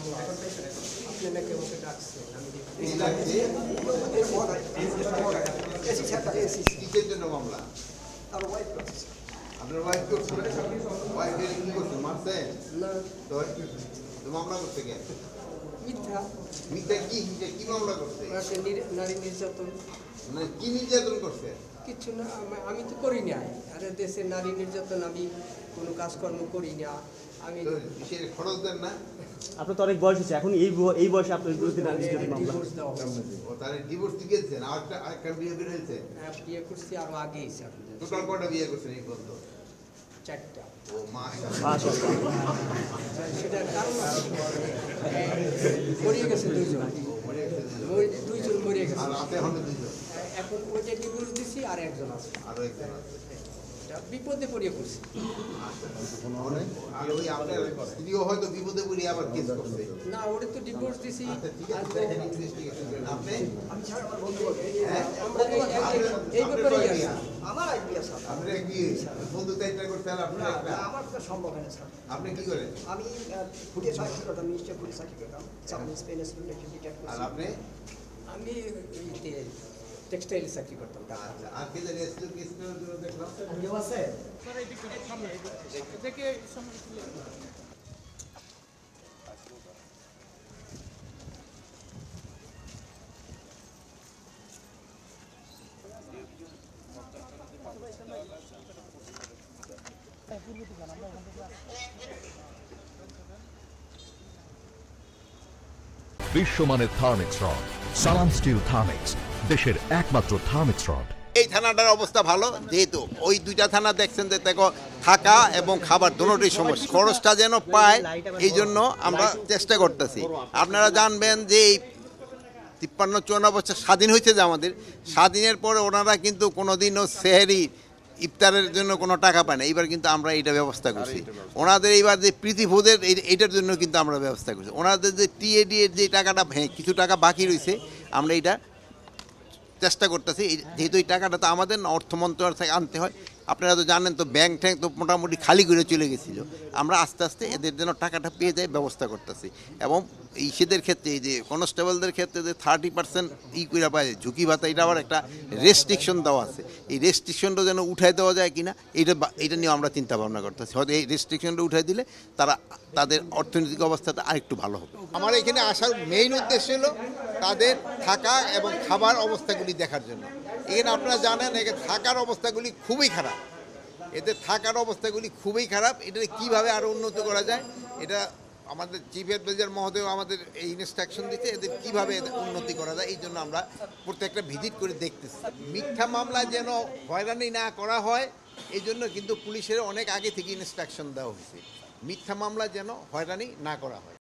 মামলা আপনি নাকি আমাকে ডাকছেন আমি কিসের জন্য মামলা? আপনার ওয়াইফ করছে? ওয়াইফের কি করছে? মারছে? না তো মামলা করতে গেল মিথ্যা মিথ্যা কি কি মামলা করছে? নারী নির্যাতন। মানে কি নির্যাতন করছে? কিছু না আমি তো করি না। আরে দেশে নারী নির্যাতন আমি কোনো কাজকর্ম করি না। আমি সে খরচ দেন না? আপনার তো অনেক বয়স হচ্ছে, এখন এই বয়সে আপনার বিরুদ্ধে নারী নির্যাতন মামলা। ডিভোর্স দেওয়া হয়েছে। ও তাহলে ডিভোর্স দিয়েছেন? আরেকটা বিয়ে বের হয়েছে? হ্যাঁ, বিয়ে করছি আরও আগেই স্যার। টোটাল কটা বিয়ে করছেন এই পর্যন্ত? 4টা। ও মা, সেটার কারণ মরিয়ে গেছে দুইজন। দুইজন মরিয়ে গেছে। আর আপনি এখন দুজন? এখন ওইটা ডিভোর্স দিছি আর একজন আছে। আরো একজন আছে। এটা বিপদে পড়িয়ে করছি। আর ওই আপনার স্ত্রীও হয়তো বিপদে পড়ে আবার কেস করছে। না, ওরে তো ডিভোর্স দিছি। আচ্ছা ঠিক আছে, দেখেন ইনভেস্টিগেশন করেন। আপনি আমরা এই ব্যাপারেই আছি। আমার আইডিয়া স্যার, আপনার কি বন্ধু চাইটা করতে হলে আপনার একটা আমার তো সম্ভব হয় না স্যার। আপনি কি করেন? আমি ফুডিয়ে চাকরি করতাম, মিনিস্টার ফুডে চাকরি করতাম, চাকরি স্পেনে আর আপনি? আমি টেক্সটাইল চাকরি করতাম। আচ্ছা, আর কে জানি এসেছিল কেস করার জন্য দেখলাম? কেউ আছে? বিশ্বমানের থার্মিক্স রড, সালাম স্টিল থার্মিক্স, দেশের একমাত্র থার্মিক্স রড। এই থানাটার অবস্থা ভালো, যেহেতু ওই দুইটা থানা দেখছেন যে দেখো থাকা এবং খাবার দুটোই সমস্যা, খরচটা যেন পায় এই জন্য আমরা চেষ্টা করতেছি। আপনারা জানবেন যে এই 53-54 বছর স্বাধীন হয়েছে যে আমাদের, স্বাধীনের পরে ওনারা কিন্তু কোনোদিনও সেহেরি ইফতারের জন্য কোনো টাকা পায় না। এইবার কিন্তু আমরা এইটা ব্যবস্থা করছি। ওনাদের এইবার যে প্রীতিভোজের এইটার জন্য কিন্তু আমরা ব্যবস্থা করছি। ওনাদের যে টিএডি এর যে টাকাটা কিছু টাকা বাকি রয়েছে, আমরা এইটা চেষ্টা করতেছি। যেহেতু এই টাকাটা তো আমাদের অর্থ মন্ত্রণালয় থেকে আনতে হয়, আপনারা তো জানেন তো ব্যাংক ট্যাঙ্ক তো মোটামুটি খালি করে চলে গেছিল। আমরা আস্তে আস্তে এদের যেন টাকাটা পেয়ে যায় ব্যবস্থা করতেছি। এবং ইসেদের ক্ষেত্রে এই যে কনস্টেবলদের ক্ষেত্রে যে 30% করে পায় ঝুঁকি ভাতা, এটা আবার একটা রেস্ট্রিকশন দেওয়া আছে। এই রেস্ট্রিকশনটা যেন উঠাই দেওয়া যায় কিনা এটা নিয়ে আমরা চিন্তা ভাবনা করতেছি। হয়তো এই রেস্ট্রিকশনটা উঠাই দিলে তাদের অর্থনৈতিক অবস্থাটা আরেকটু ভালো হবে। আমার এখানে আসার মেইন উদ্দেশ্য হলো তাদের থাকা এবং খাবার অবস্থাগুলি দেখার জন্য। এখানে আপনারা জানেন এখানে থাকার অবস্থাগুলি খুবই খারাপ। এদের থাকার অবস্থাগুলি খুবই খারাপ। এটা কীভাবে আরও উন্নত করা যায়, এটা আমাদের চিফ অ্যাডভাইজার মহোদয় আমাদের এই ইনস্ট্রাকশন দিতে, এদের কীভাবে উন্নতি করা যায় এই জন্য আমরা প্রত্যেকটা ভিজিট করে দেখতেছি। মিথ্যা মামলা যেন হয়রানি না করা হয় এই জন্য কিন্তু পুলিশের অনেক আগে থেকে ইনস্ট্রাকশন দেওয়া হয়েছে, মিথ্যা মামলা যেন হয়রানি না করা হয়।